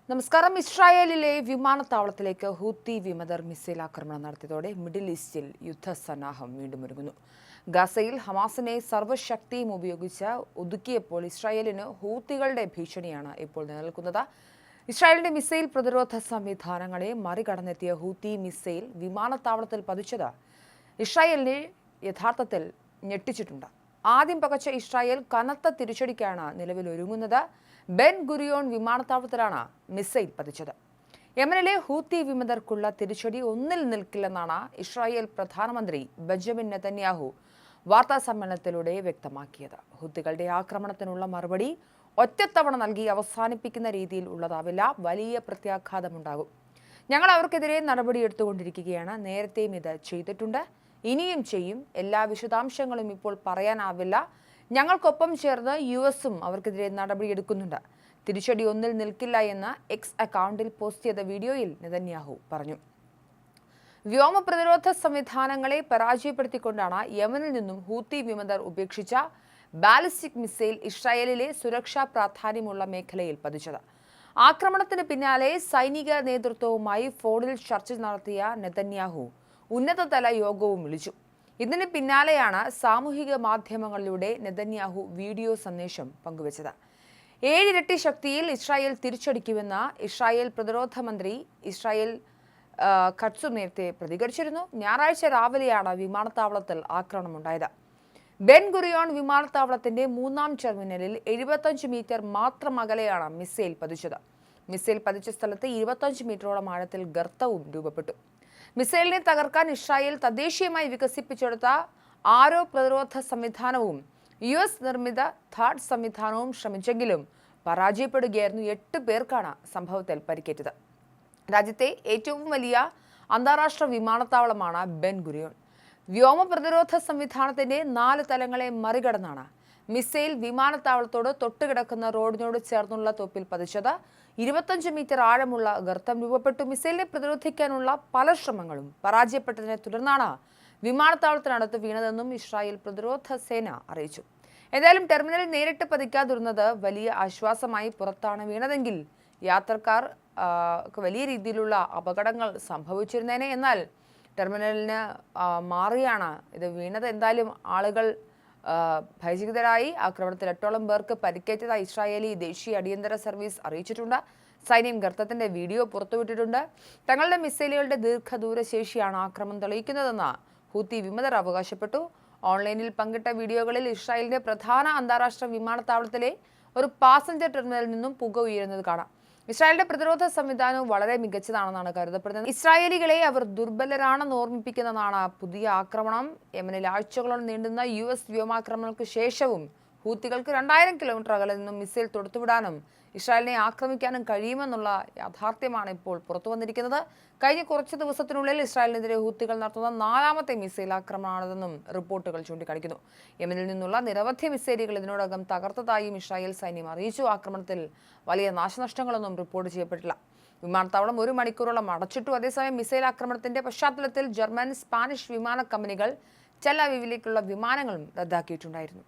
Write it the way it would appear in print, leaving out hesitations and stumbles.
നമസ്കാരം. ഇസ്രായേലിലെ വിമാനത്താവളത്തിലേക്ക് ഹൂത്തി വിമതർ മിസൈൽ ആക്രമണം നടത്തിയതോടെ മിഡിൽ ഈസ്റ്റിൽ യുദ്ധസന്നാഹം വീണ്ടും ഒരുങ്ങുന്നു. ഗസയിൽ ഹമാസിനെ സർവ്വശക്തിയും ഉപയോഗിച്ച് ഒതുക്കിയപ്പോൾ ഇസ്രായേലിന് ഹൂത്തികളുടെ ഭീഷണിയാണ് ഇപ്പോൾ നിലനിൽക്കുന്നത്. ഇസ്രായേലിന്റെ മിസൈൽ പ്രതിരോധ സംവിധാനങ്ങളെ മറികടന്നെത്തിയ ഹൂത്തി മിസൈൽ വിമാനത്താവളത്തിൽ പതിച്ചത് ഇസ്രായേലിനെ യഥാർത്ഥത്തിൽ ഞെട്ടിച്ചിട്ടുണ്ട്. ആദ്യം പകച്ച ഇസ്രായേൽ കനത്ത തിരിച്ചടിക്കാണ് നിലവിൽ ഒരുങ്ങുന്നത്. ബെൻ ഗുരിയോൺ വിമാനത്താവളത്തിലാണ് മിസൈൽ പതിച്ചത്. യമനിലെ ഹൂത്തി വിമതർക്കുള്ള തിരിച്ചടി ഒന്നിൽ നിൽക്കില്ലെന്നാണ് ഇസ്രായേൽ പ്രധാനമന്ത്രി ബെഞ്ചമിൻ നെതന്യാഹു വാർത്താ സമ്മേളനത്തിലൂടെ വ്യക്തമാക്കിയത്. ഹൂത്തികളുടെ ആക്രമണത്തിനുള്ള മറുപടി ഒറ്റത്തവണ നൽകി അവസാനിപ്പിക്കുന്ന രീതിയിൽ ഉള്ളതാവില്ല, വലിയ പ്രത്യാഘാതമുണ്ടാകും. ഞങ്ങൾ അവർക്കെതിരെ നടപടിയെടുത്തുകൊണ്ടിരിക്കുകയാണ്. നേരത്തെയും ഇത് ചെയ്തിട്ടുണ്ട്, ഇനിയും ചെയ്യും. എല്ലാ വിശദാംശങ്ങളും ഇപ്പോൾ പറയാനാവില്ല. ഞങ്ങൾക്കൊപ്പം ചേർന്ന് യുഎസും അവർക്കെതിരെ നടപടിയെടുക്കുന്നുണ്ട്. തിരിച്ചടി ഒന്നിൽ നിൽക്കില്ല എന്ന് എക്സ് അക്കൗണ്ടിൽ പോസ്റ്റ് ചെയ്ത വീഡിയോയിൽ നെതന്യാഹു പറഞ്ഞു. വ്യോമ പ്രതിരോധ സംവിധാനങ്ങളെ പരാജയപ്പെടുത്തിക്കൊണ്ടാണ് യമനിൽ നിന്നും ഹൂത്തി വിമതർ ഉപേക്ഷിച്ച ബാലിസ്റ്റിക് മിസൈൽ ഇസ്രായേലിലെ സുരക്ഷാ പ്രാധാന്യമുള്ള മേഖലയിൽ പതിച്ചത്. ആക്രമണത്തിന് പിന്നാലെ സൈനിക നേതൃത്വവുമായി ഫോണിൽ ചർച്ച നടത്തിയ നെതന്യാഹു ഉന്നതതല യോഗവും വിളിച്ചു. ഇതിന് പിന്നാലെയാണ് സാമൂഹിക മാധ്യമങ്ങളിലൂടെ നെതന്യാഹു വീഡിയോ സന്ദേശം പങ്കുവച്ചത്. 7 ഇരട്ടി ശക്തിയിൽ ഇസ്രായേൽ തിരിച്ചടിക്കുമെന്ന് ഇസ്രായേൽ പ്രതിരോധ മന്ത്രി ഇസ്രായേൽ കട്സു നേരത്തെ പ്രതികരിച്ചിരുന്നു. ഞായറാഴ്ച രാവിലെയാണ് വിമാനത്താവളത്തിൽ ആക്രമണമുണ്ടായത്. ബെൻ ഗുറിയോൺ വിമാനത്താവളത്തിന്റെ 3-ാം ടെർമിനലിൽ 75 മീറ്റർ മാത്രം അകലെയാണ് മിസൈൽ പതിച്ചത്. മിസൈൽ പതിച്ച സ്ഥലത്ത് 25 മീറ്ററോളം ആഴത്തിൽ ഗർത്തവും രൂപപ്പെട്ടു. മിസൈലിനെ തകർക്കാൻ ഇസ്രായേൽ തദ്ദേശീയമായി വികസിപ്പിച്ചെടുത്ത ആരോ പ്രതിരോധ സംവിധാനവും US നിർമ്മിത ഥാഡ് സംവിധാനവും ശ്രമിച്ചെങ്കിലും പരാജയപ്പെടുകയായിരുന്നു. 8 പേർക്കാണ് സംഭവത്തിൽ പരിക്കേറ്റത്. രാജ്യത്തെ ഏറ്റവും വലിയ അന്താരാഷ്ട്ര വിമാനത്താവളമാണ് ബെൻ ഗുരിയോൺ. വ്യോമ പ്രതിരോധ സംവിധാനത്തിന്റെ 4 തലങ്ങളെ മറികടന്നാണ് മിസൈൽ വിമാനത്താവളത്തോട് തൊട്ടുകിടക്കുന്ന റോഡിനോട് ചേർന്നുള്ള തോപ്പിൽ പതിച്ചത്. 25 മീറ്റർ ആഴമുള്ള ഗർത്തം രൂപപ്പെട്ടു. മിസൈലിനെ പ്രതിരോധിക്കാനുള്ള പല ശ്രമങ്ങളും പരാജയപ്പെട്ടതിനെ തുടർന്നാണ് വിമാനത്താവളത്തിനടുത്ത് വീണതെന്നും ഇസ്രായേൽ പ്രതിരോധ സേന അറിയിച്ചു. ഏതായാലും ടെർമിനലിൽ നേരിട്ട് പതിക്കാതിരുന്നത് വലിയ ആശ്വാസമായി. പുറത്താണ് വീണതെങ്കിൽ യാത്രക്കാർ വലിയ രീതിയിലുള്ള അപകടങ്ങൾ സംഭവിച്ചിരുന്നേനെ. എന്നാൽ ടെർമിനലിന് മാറിയാണ് ഇത് വീണത്. എന്തായാലും ആളുകൾ ഭയചകിതരായി. ആക്രമണത്തിൽ 8ഓളം പേർക്ക് പരിക്കേറ്റതായി ഇസ്രായേലി ദേശീയ അടിയന്തര സർവീസ് അറിയിച്ചിട്ടുണ്ട്. സൈന്യം ഗർത്തത്തിന്റെ വീഡിയോ പുറത്തുവിട്ടിട്ടുണ്ട്. തങ്ങളുടെ മിസൈലുകളുടെ ദീർഘദൂര ശേഷിയാണ് ആക്രമണം തെളിയിക്കുന്നതെന്ന് ഹൂത്തി വിമതർ അവകാശപ്പെട്ടു. ഓൺലൈനിൽ പങ്കിട്ട വീഡിയോകളിൽ ഇസ്രായേലിന്റെ പ്രധാന അന്താരാഷ്ട്ര വിമാനത്താവളത്തിലെ ഒരു പാസഞ്ചർ ടെർമിനലിൽ നിന്നും പുക ഉയരുന്നത് കാണാം. ഇസ്രായേലിന്റെ പ്രതിരോധ സംവിധാനവും വളരെ മികച്ചതാണെന്നാണ് കരുതപ്പെടുന്നത്. ഇസ്രായേലികളെ അവർ ദുർബലരാണെന്ന് ഓർമ്മിപ്പിക്കുന്നതാണ് പുതിയ ആക്രമണം. യമനിൽ ആഴ്ചകളോളം നീണ്ടുന്ന US വ്യോമാക്രമണങ്ങൾക്ക് ശേഷവും ഹൂത്തികൾക്ക് 2000 കിലോമീറ്റർ അകലെ നിന്നും മിസൈൽ തൊടുത്തുവിടാനും ഇസ്രായേലിനെ ആക്രമിക്കാനും കഴിയുമെന്നുള്ള യാഥാർത്ഥ്യമാണ് ഇപ്പോൾ പുറത്തു വന്നിരിക്കുന്നത്. കഴിഞ്ഞ കുറച്ച് ദിവസത്തിനുള്ളിൽ ഇസ്രായേലിനെതിരെ ഹൂത്തികൾ നടത്തുന്ന 4ാമത്തെ മിസൈൽ ആക്രമണമാണിതെന്നും റിപ്പോർട്ടുകൾ ചൂണ്ടിക്കാണിക്കുന്നു. യമനിൽ നിന്നുള്ള നിരവധി മിസൈലുകൾ ഇതിനോടകം തകർത്തതായും ഇസ്രായേൽ സൈന്യം അറിയിച്ചു. ആക്രമണത്തിൽ വലിയ നാശനഷ്ടങ്ങളൊന്നും റിപ്പോർട്ട് ചെയ്യപ്പെട്ടില്ല. വിമാനത്താവളം 1 മണിക്കൂറോളം അടച്ചിട്ടു. അതേസമയം മിസൈൽ ആക്രമണത്തിന്റെ പശ്ചാത്തലത്തിൽ ജർമ്മൻ, സ്പാനിഷ് വിമാന കമ്പനികൾ ടെൽ അവീവിലേക്കുള്ള വിമാനങ്ങളും റദ്ദാക്കിയിട്ടുണ്ടായിരുന്നു.